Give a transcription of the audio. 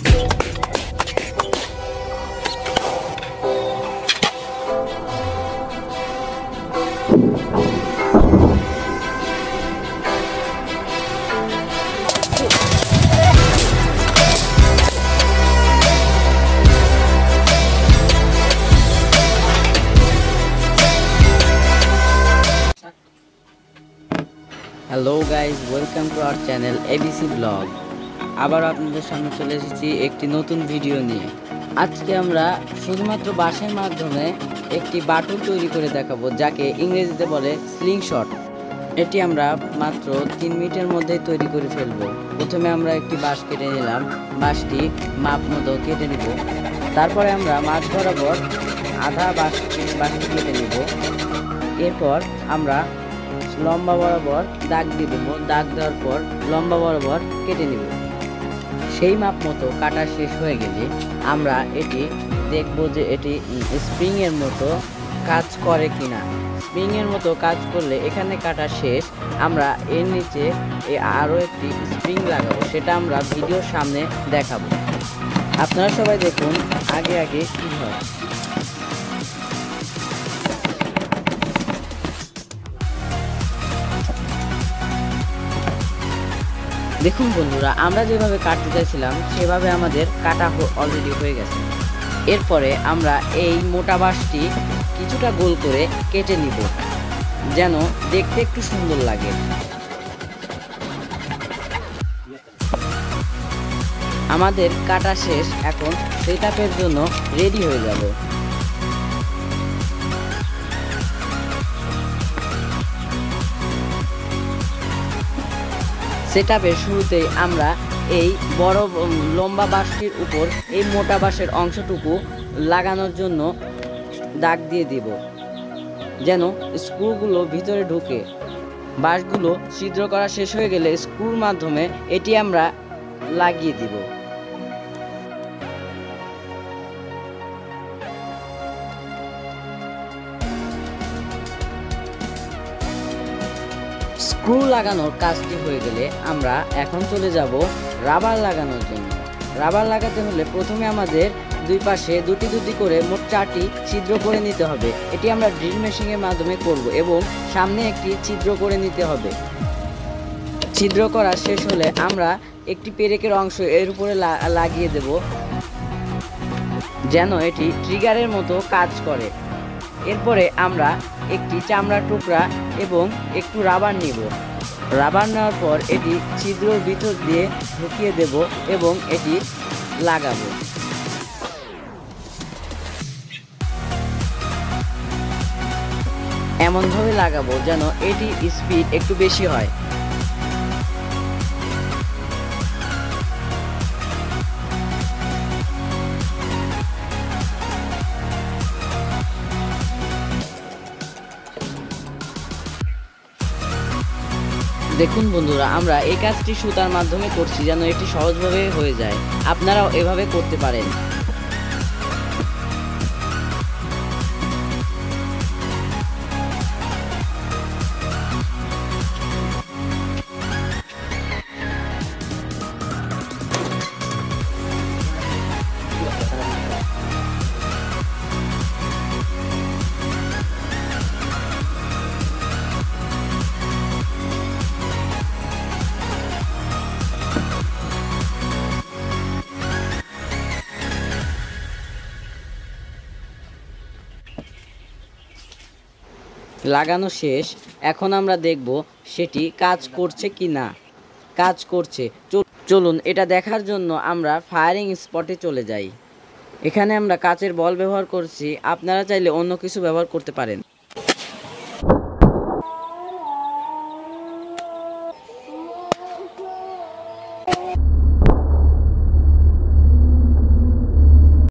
Hello guys, welcome to our channel ABC blog. আবার আপনাদের সামনে চলে এসেছি একটি নতুন ভিডিও নিয়ে। আজকে আমরা শুধুমাত্র বাঁশের মাধ্যমে একটি বাটুল তৈরি করে দেখাবো, যাকে ইংরেজিতে বলে স্লিং শট। এটি আমরা মাত্র 3 মিনিটের মধ্যেই তৈরি করে ফেলবো। প্রথমে আমরা একটি বাঁশ কেটে নিলাম, বাঁশটি মাপ মতো কেটে নিব। তারপরে আমরা মাঝ বরাবর আধা বাঁশটি কেটে নিব। এরপর আমরা লম্বা বরাবর দাগ দিয়ে দেবো। দাগ দেওয়ার পর লম্বা বরাবর কেটে নিব। সেই মাপ মতো কাটা শেষ হয়ে গেলে আমরা এটি দেখব যে এটি স্প্রিং এর মতো কাজ করে কিনা। স্প্রিং এর মতো কাজ করলে এখানে কাটা শেষ। আমরা এর নিচে আরও একটি স্প্রিং লাগাবো, সেটা আমরা ভিডিওর সামনে দেখাবো। আপনারা সবাই দেখুন আগে আগে কি হয়। দেখুন বন্ধুরা, আমরা যেভাবে কাটতে চাইছিলাম সেভাবে আমাদের কাটা অলরেডি হয়ে গেছে। এরপরে আমরা এই মোটা বাঁশটি কিছুটা গোল করে কেটে নিব, যেন দেখতে একটু সুন্দর লাগে। আমাদের কাটা শেষ, এখন সেটআপের জন্য রেডি হয়ে যাব। সেটআপের শুরুতেই আমরা এই বড় লম্বা বাঁশটির উপর এই মোটা বাঁশের অংশটুকু লাগানোর জন্য দাগ দিয়ে দিব, যেন স্ক্রুগুলো ভিতরে ঢুকে। বাঁশগুলো ছিদ্র করা শেষ হয়ে গেলে স্ক্রুর মাধ্যমে এটি আমরা লাগিয়ে দিব। স্ক্রু লাগানোর কাজটি হয়ে গেলে আমরা এখন চলে যাব রাবার লাগানোর জন্য। রাবার লাগাতে হলে প্রথমে আমাদের দুই পাশে দুটি করে মোট 4টি ছিদ্র করে নিতে হবে। এটি আমরা ড্রিল মেশিনের মাধ্যমে করব এবং সামনে একটি ছিদ্র করে নিতে হবে। ছিদ্র করা শেষ হলে আমরা একটি পেরেকের অংশ এর উপরে লাগিয়ে দেব, যেন এটি ট্রিগারের মতো কাজ করে। এরপরে আমরা একটি চামড়ার টুকরা এবং একটু রাবার নিব। রাবার নেওয়ার পর এটি ছিদ্রর ভিতর দিয়ে ঢুকিয়ে দেব এবং এটি লাগাবো। এমনভাবে লাগাবো যেন এটি স্পিড একটু বেশি হয়। দেখুন বন্ধুরা, আমরা এই কাজটি সুতার মাধ্যমে করছি যেন এটি সহজভাবে হয়ে যায়। আপনারাও এভাবে করতে পারেন। লাগানো শেষ, এখন আমরা দেখব সেটি কাজ করছে কি না। কাজ করছে। চলুন এটা দেখার জন্য আমরা ফায়ারিং স্পটে চলে যাই। এখানে আমরা কাচের বল ব্যবহার করছি, আপনারা চাইলে অন্য কিছু ব্যবহার করতে পারেন।